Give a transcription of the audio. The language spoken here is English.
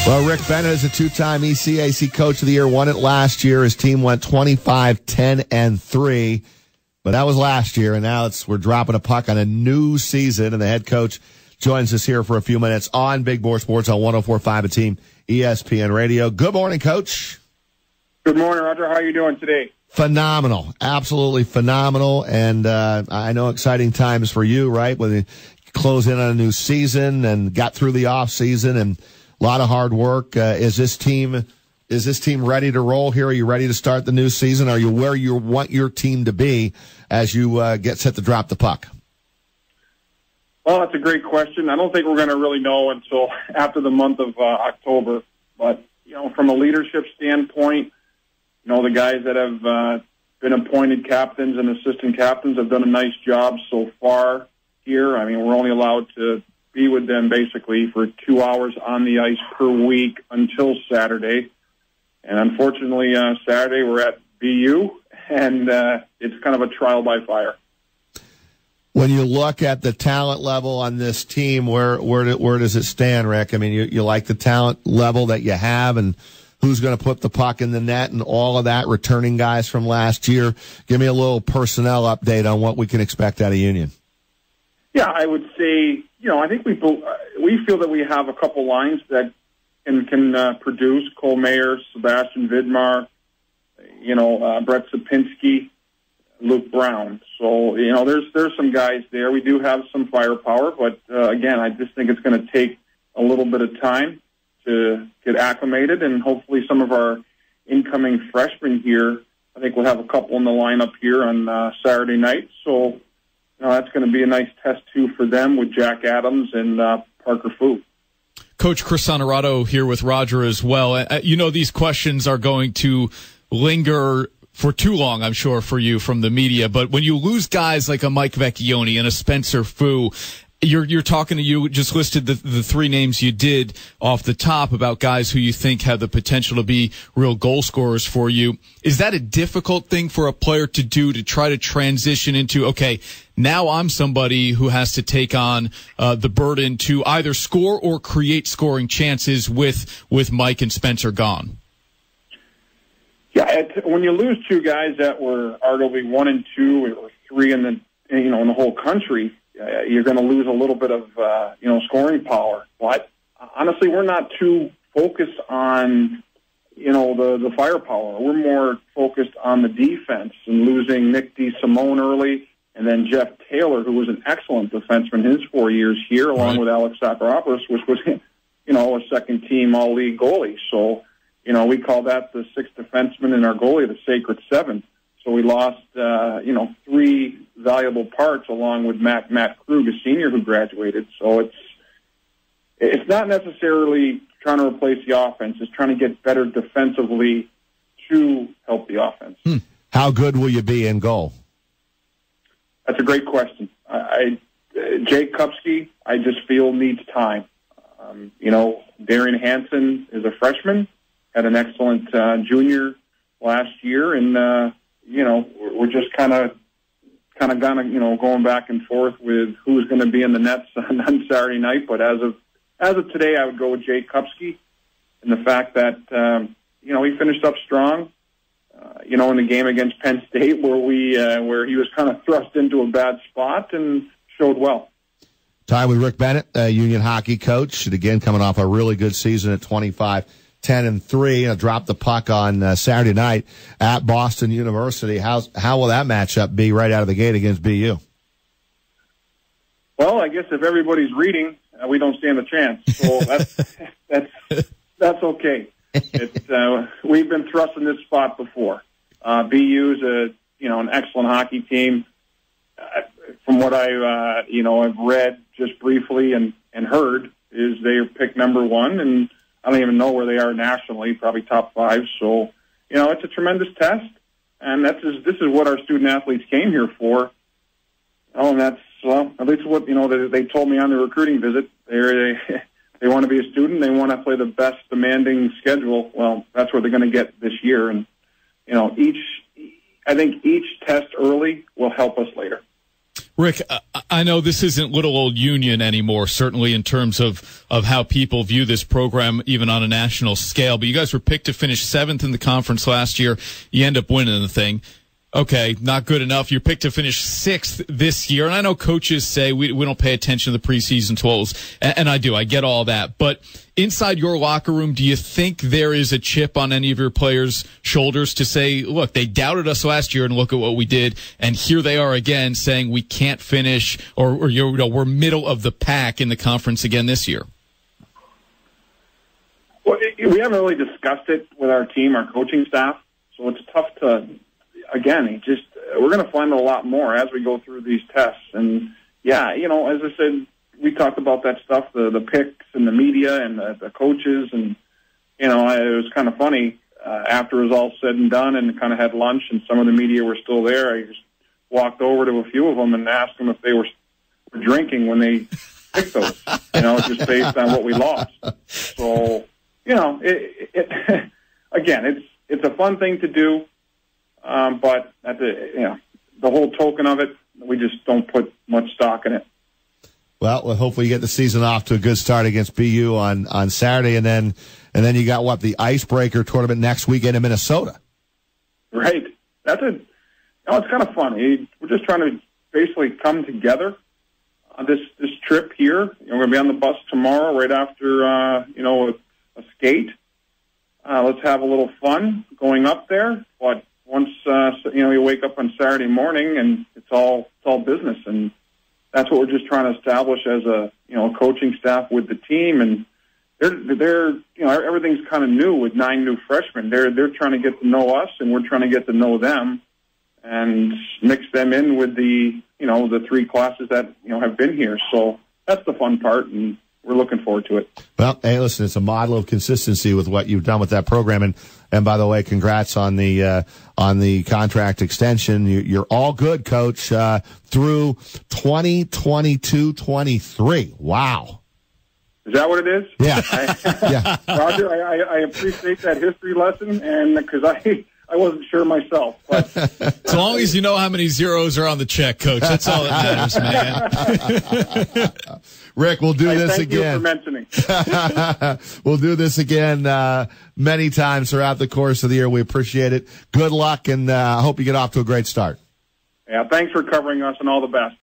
Well, Rick Bennett is a two-time ECAC Coach of the Year, won it last year. His team went 25-10-3, but that was last year, and now we're dropping a puck on a new season, and the head coach joins us here for a few minutes on Big Board Sports on 104.5 A Team ESPN Radio. Good morning, Coach. Good morning, Roger. How are you doing today? Phenomenal. Absolutely phenomenal, and I know exciting times for you, right, when you close in on a new season and got through the off season and a lot of hard work. Is this team ready to roll here? Are you ready to start the new season? Are you where you want your team to be as you get set to drop the puck? Well, that's a great question. I don't think we're going to really know until after the month of October. But, from a leadership standpoint, the guys that have been appointed captains and assistant captains have done a nice job so far here. I mean, we're only allowed to be with them basically for 2 hours on the ice per week until Saturday. And unfortunately, Saturday we're at BU, and it's kind of a trial by fire. When you look at the talent level on this team, where does it stand, Rick? I mean, you like the talent level that you have, and who's going to put the puck in the net and all of that, returning guys from last year. Give me a little personnel update on what we can expect out of Union. Yeah, I would say, I think we feel that we have a couple lines that can produce. Cole Mayer, Sebastian Vidmar, Brett Sapinski, Luke Brown. So, there's some guys there. We do have some firepower, but again, I just think it's going to take a little bit of time to get acclimated, and hopefully some of our incoming freshmen here, I think we'll have a couple in the lineup here on Saturday night. So, that's going to be a nice test, too, for them with Jack Adams and Parker Fu. Coach Chris Honorato here with Roger as well. These questions are going to linger for too long, I'm sure, for you from the media. But when you lose guys like a Mike Vecchione and a Spencer Fu, you're talking to you just listed the three names you did off the top about guys who you think have the potential to be real goal scorers for you. Is that a difficult thing for a player to do, to try to transition into, okay, now I'm somebody who has to take on the burden to either score or create scoring chances with Mike and Spencer gone? Yeah, when you lose two guys that were arguably 1 and 2 or 3 in the the whole country, you're going to lose a little bit of scoring power. But honestly, we're not too focused on the firepower. We're more focused on the defense, and losing Nick DeSimone early, and then Jeff Taylor, who was an excellent defenseman his 4 years here, along with Alex Saparopoulos, which was a second-team all-league goalie. So we call that the sixth defenseman in our goalie, the sacred seven. So we lost, 3 valuable parts along with Matt Krug, a senior who graduated. So it's not necessarily trying to replace the offense. It's trying to get better defensively to help the offense. How good will you be in goal? That's a great question. Jake Kupski, I just feel needs time. Darian Hansen is a freshman, had an excellent junior last year, and we're just kind of going back and forth with who's going to be in the nets on Saturday night. But as of today, I would go with Jake Kupski, and the fact that he finished up strong. In the game against Penn State, where he was kind of thrust into a bad spot and showed well. Time with Rick Bennett, Union hockey coach, and again coming off a really good season at 25-10-3. Drop the puck on Saturday night at Boston University. How will that matchup be right out of the gate against BU? Well, I guess if everybody's reading, we don't stand a chance. So that's okay. We've been thrust in this spot before. BU's an excellent hockey team. From what I've read just briefly and heard, is they're picked number 1, and I don't even know where they are nationally, probably top 5. So, it's a tremendous test, and this is what our student athletes came here for. And that's at least what they told me on the recruiting visit. They want to be a student. They want to play the best demanding schedule. Well, that's what they're going to get this year, and I think each test early will help us later. Rick, I know this isn't little old Union anymore, certainly in terms of how people view this program, even on a national scale. But you guys were picked to finish 7th in the conference last year. You end up winning the thing. Okay, not good enough. You're picked to finish 6th this year. And I know coaches say we don't pay attention to the preseason totals. And I do. I get all that. But inside your locker room, do you think there is a chip on any of your players' shoulders to say, look, they doubted us last year and look at what we did. And here they are again saying we can't finish or we're middle of the pack in the conference again this year? Well, we haven't really discussed it with our team, our coaching staff. So it's tough to... Again, we're going to find a lot more as we go through these tests. And, yeah, as I said, we talked about that stuff, the picks and the media and the coaches. And, it was kind of funny. After it was all said and done and kind of had lunch and some of the media were still there, I just walked over to a few of them and asked them if they were drinking when they picked those, just based on what we lost. So, again, it's a fun thing to do. But at the whole token of it, we just don't put much stock in it. Well, hopefully you get the season off to a good start against BU on Saturday, and then you got the icebreaker tournament next weekend in Minnesota. Right. It's kind of fun. We're just trying to basically come together on this trip here. We're going to be on the bus tomorrow, right after a skate. Let's have a little fun going up there, but. Once you wake up on Saturday morning and it's all business, and that's what we're just trying to establish as a coaching staff with the team. And they're everything's kind of new with 9 new freshmen. They're trying to get to know us, and we're trying to get to know them, and mix them in with the 3 classes that have been here. So that's the fun part, and we're looking forward to it. Well, hey, listen, it's a model of consistency with what you've done with that program, and by the way, congrats on the contract extension. You're all good, Coach, through 2022-23. Wow. Is that what it is? Yeah. Yeah. Roger, I appreciate that history lesson, and because I wasn't sure myself. But as long as you know how many zeros are on the check, Coach, that's all that matters, man. Rick, we'll do this again. Thank you for mentioning. We'll do this again many times throughout the course of the year. We appreciate it. Good luck, and I hope you get off to a great start. Yeah, thanks for covering us, and all the best.